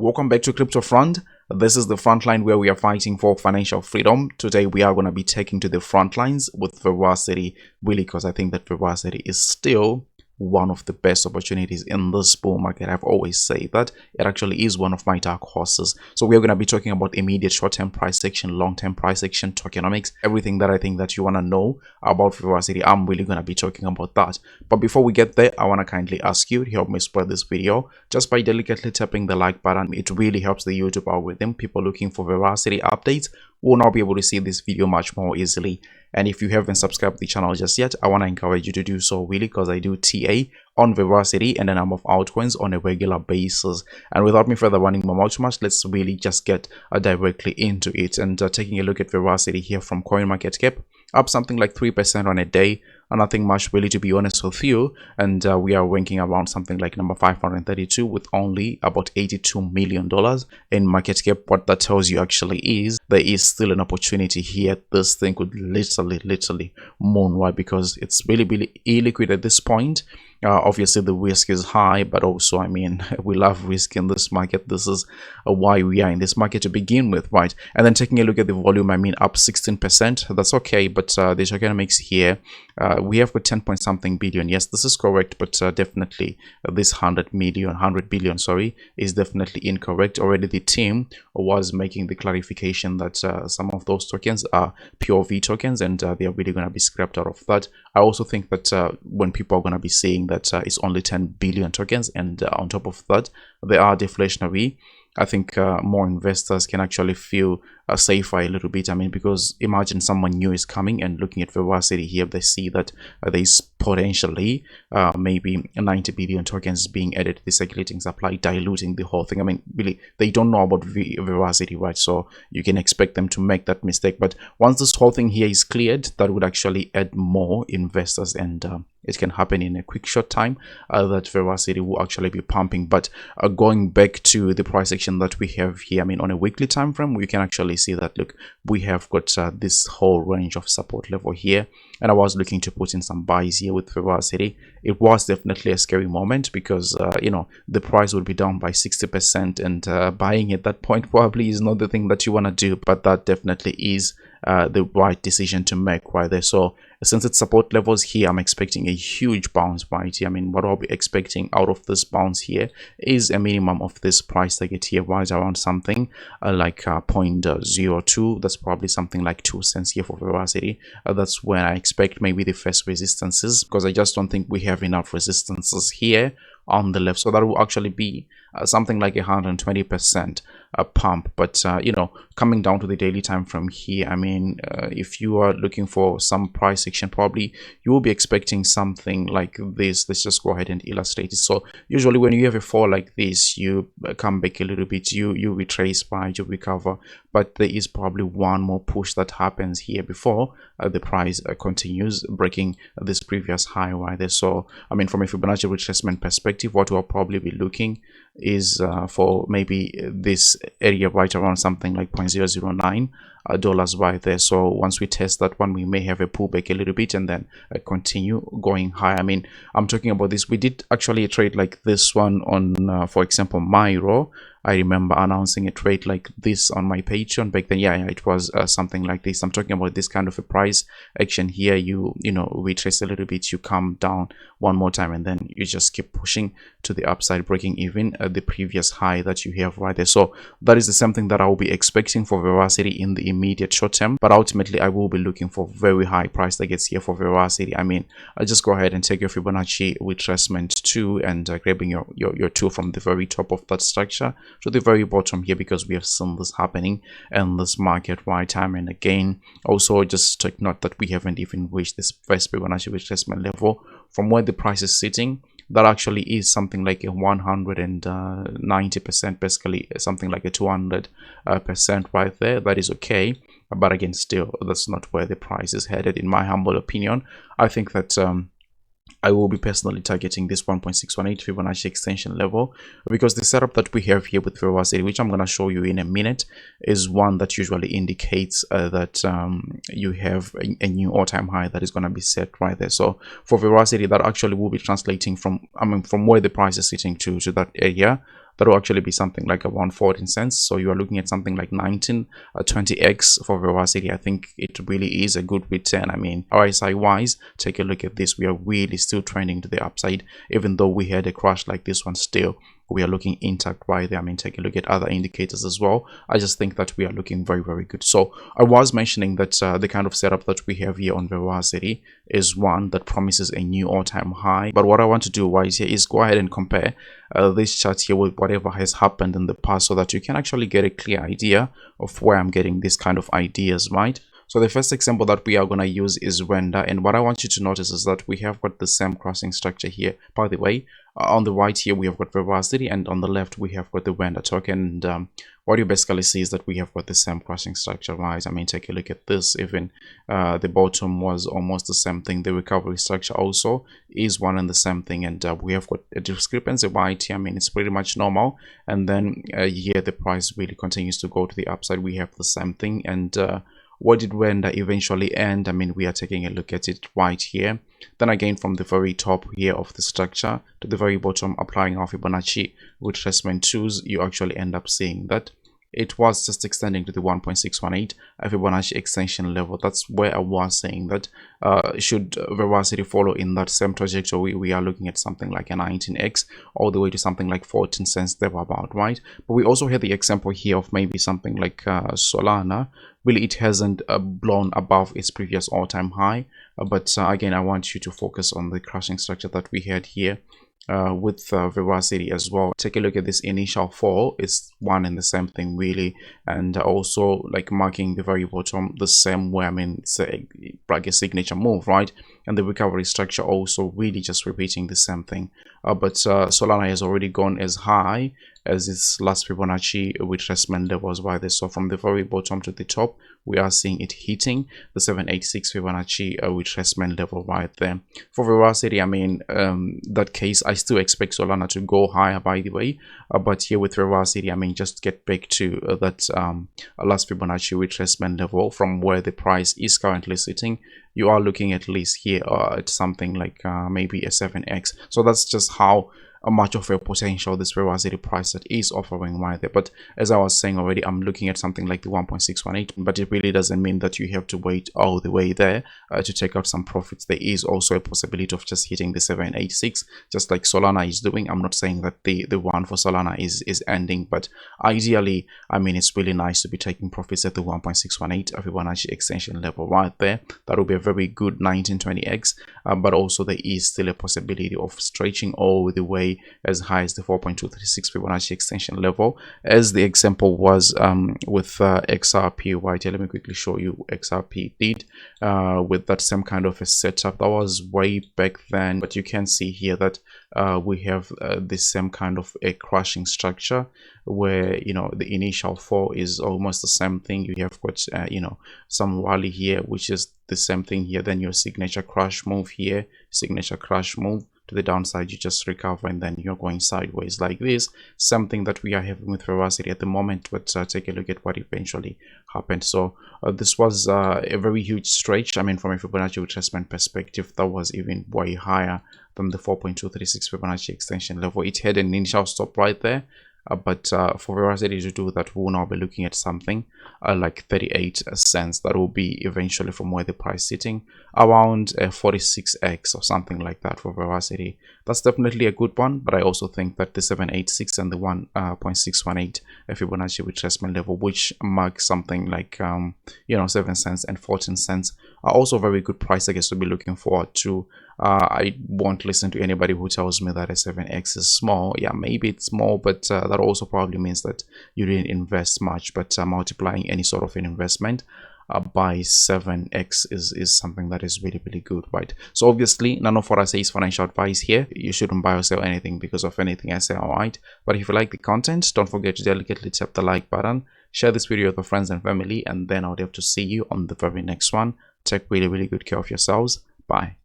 Welcome back to Crypto Front. This is the front line where we are fighting for financial freedom. Today we are going to be taking to the front lines with Verasity, really, because I think that Verasity is still one of the best opportunities in this bull market. I've always said that it actually is one of my dark horses. So we are going to be talking about immediate short-term price action, long-term price action, tokenomics, everything that I think that you want to know about Verasity. I'm really going to be talking about that. But before we get there, I want to kindly ask you to help me spread this video just by delicately tapping the like button. It really helps the YouTube algorithm. People looking for Verasity updates will now be able to see this video much more easily. And if you haven't subscribed to the channel just yet, I want to encourage you to do so, really, because I do TA on Verasity and a number of altcoins on a regular basis. And without me further running my mouth too much, let's really just get directly into it. And taking a look at Verasity here from CoinMarketCap, up something like 3% on a day. Nothing much, really, to be honest with you. And we are ranking around something like number 532 with only about $82 million in market cap. What that tells you actually is there is still an opportunity here. This thing could literally moon. Why? Because it's really illiquid at this point. Obviously the risk is high, but also, I mean, we love risk in this market. This is why we are in this market to begin with, right? And then taking a look at the volume, I mean, up 16%. That's okay, but the tokenomics here, we have got 10 point something billion. Yes, this is correct, but definitely this 100 billion, sorry, is definitely incorrect. Already the team was making the clarification that some of those tokens are POV tokens, and they are really going to be scrapped out of that. I also think that when people are going to be saying that it's only 10 billion tokens, and on top of that they are deflationary, I think more investors can actually feel safer a little bit. I mean, because imagine someone new is coming and looking at Verasity here, they see that there is potentially maybe 90 billion tokens being added to the circulating supply, diluting the whole thing. I mean, really, they don't know about Verasity, right? So you can expect them to make that mistake. But once this whole thing here is cleared, that would actually add more investors, and it can happen in a quick short time that Verasity will actually be pumping. But going back to the price action that we have here, I mean, on a weekly time frame, we can actually see that, look, we have got this whole range of support level here, and I was looking to put in some buys here with Verasity. It was definitely a scary moment because you know, the price would be down by 60%, and buying at that point probably is not the thing that you want to do, but that definitely is the right decision to make right there. So since it's support levels here, I'm expecting a huge bounce right here. I mean, what I'll be expecting out of this bounce here is a minimum of this price target here, right around something like 0.02. That's probably something like 2 cents here for Verasity. That's when I expect maybe the first resistances, because I just don't think we have enough resistances here on the left. So that will actually be something like 120% pump. But you know, coming down to the daily time from here, I mean, if you are looking for some price action, probably you will be expecting something like this. Let's just go ahead and illustrate it. So usually when you have a fall like this, you come back a little bit, you retrace by, you recover, but there is probably one more push that happens here before the price continues breaking this previous high right there. So I mean, from a Fibonacci retracement perspective, what we'll probably be looking is for maybe this area right around something like $0.009 right there. So once we test that one, we may have a pullback a little bit and then continue going high. I mean, I'm talking about this. We did actually a trade like this one on for example, Myro. I remember announcing a trade like this on my Patreon back then. Yeah, it was something like this. I'm talking about this kind of a price action here. You know, retrace a little bit, you come down one more time, and then you just keep pushing to the upside, breaking even the previous high that you have right there. So that is the same thing that I will be expecting for Verasity in the immediate short term. But ultimately, I will be looking for very high price targets here for Verasity. I mean, I just go ahead and take your Fibonacci retracement 2 and grabbing your 2 from the very top of that structure to the very bottom here, because we have seen this happening in this market right time and again. Also, just take note that we haven't even reached this first Fibonacci retracement level from where the price is sitting. That actually is something like a 190%, basically something like a 200% right there. That is okay, but again, still, that's not where the price is headed, in my humble opinion. I think that I will be personally targeting this 1.618 Fibonacci extension level, because the setup that we have here with Verasity, which I'm going to show you in a minute, is one that usually indicates that you have a new all-time high that is going to be set right there. So for Verasity, that actually will be translating from, I mean, from where the price is sitting to that area. that will actually be something like around 14 cents. So you are looking at something like 19 20x for Verasity. I think it really is a good return. I mean, RSI wise, take a look at this. We are really still trending to the upside, even though we had a crash like this one. Still we are looking intact right there. I mean, take a look at other indicators as well. I just think that we are looking very, very good. So I was mentioning that the kind of setup that we have here on Verasity is one that promises a new all-time high. But what I want to do right here is go ahead and compare this chart here with whatever has happened in the past, so that you can actually get a clear idea of where I'm getting these kind of ideas, right? So the first example that we are going to use is render, and what I want you to notice is that we have got the same crossing structure here. By the way, on the right here we have got Verasity, and on the left we have got the render token. And what you basically see is that we have got the same crossing structure, right? I mean, take a look at this. Even the bottom was almost the same thing. The recovery structure also is one and the same thing, and we have got a discrepancy right here. I mean, it's pretty much normal. And then here the price really continues to go to the upside. We have the same thing. And what did render eventually end? I mean, we are taking a look at it right here. Then again, from the very top here of the structure to the very bottom, applying our Fibonacci retracement tools, you actually end up seeing that it was just extending to the 1.618 Fibonacci extension level. That's where I was saying that should Verasity follow in that same trajectory, we are looking at something like a 19x all the way to something like 14 cents there about, right? But we also had the example here of maybe something like Solana. Really, it hasn't blown above its previous all-time high, but again, I want you to focus on the crashing structure that we had here with Verasity as well. Take a look at this initial fall. It's one and the same thing really, and also like marking the very bottom the same way. I mean, it's like a signature move, right? And the recovery structure also really just repeating the same thing. But Solana has already gone as high as its last Fibonacci retracement levels right there. So from the very bottom to the top, we are seeing it hitting the 786 Fibonacci retracement level right there. For Verasity, I mean, that case, I still expect Solana to go higher, by the way. But here with Verasity, I mean, just get back to that last Fibonacci retracement level from where the price is currently sitting. You are looking at least here at something like maybe a 7x. So that's just how much of a potential this Verasity price that is offering right there. But as I was saying already, I'm looking at something like the 1.618, but it really doesn't mean that you have to wait all the way there to take out some profits. There is also a possibility of just hitting the 786, just like Solana is doing. I'm not saying that the one for Solana is ending, but ideally, I mean, it's really nice to be taking profits at the 1.618 Fibonacci extension level right there. That will be a very good 1920x, but also there is still a possibility of stretching all the way as high as the 4.236 Fibonacci extension level, as the example was with XRP right here. Let me quickly show you XRP did with that same kind of a setup. That was way back then, but you can see here that we have the same kind of a crashing structure where, you know, the initial fall is almost the same thing. You have got you know, some rally here, which is the same thing here, then your signature crash move here, signature crash move to the downside, you just recover, and then you're going sideways like this. Something that we are having with Verasity at the moment, but take a look at what eventually happened. So this was a very huge stretch. I mean, from a Fibonacci retracement perspective, that was even way higher than the 4.236 Fibonacci extension level. It had an initial stop right there. But for Verasity to do that, we'll now be looking at something like 38 cents. That will be eventually from where the price sitting around 46x or something like that for Verasity. That's definitely a good one, but I also think that the 786 and the 1.618 Fibonacci retracement level, which marks something like you know, 7 cents and 14 cents, are also very good price, I guess, to be looking forward to. I won't listen to anybody who tells me that a 7x is small. Yeah, maybe it's small, but that also probably means that you didn't invest much. But multiplying any sort of an investment by 7x is something that is really, really good, right? So obviously, none of what I say is financial advice here. You shouldn't buy or sell anything because of anything I say, all right? But if you like the content, don't forget to delicately tap the like button, share this video with your friends and family, and then I'll have to see you on the very next one. Take really, really good care of yourselves. Bye.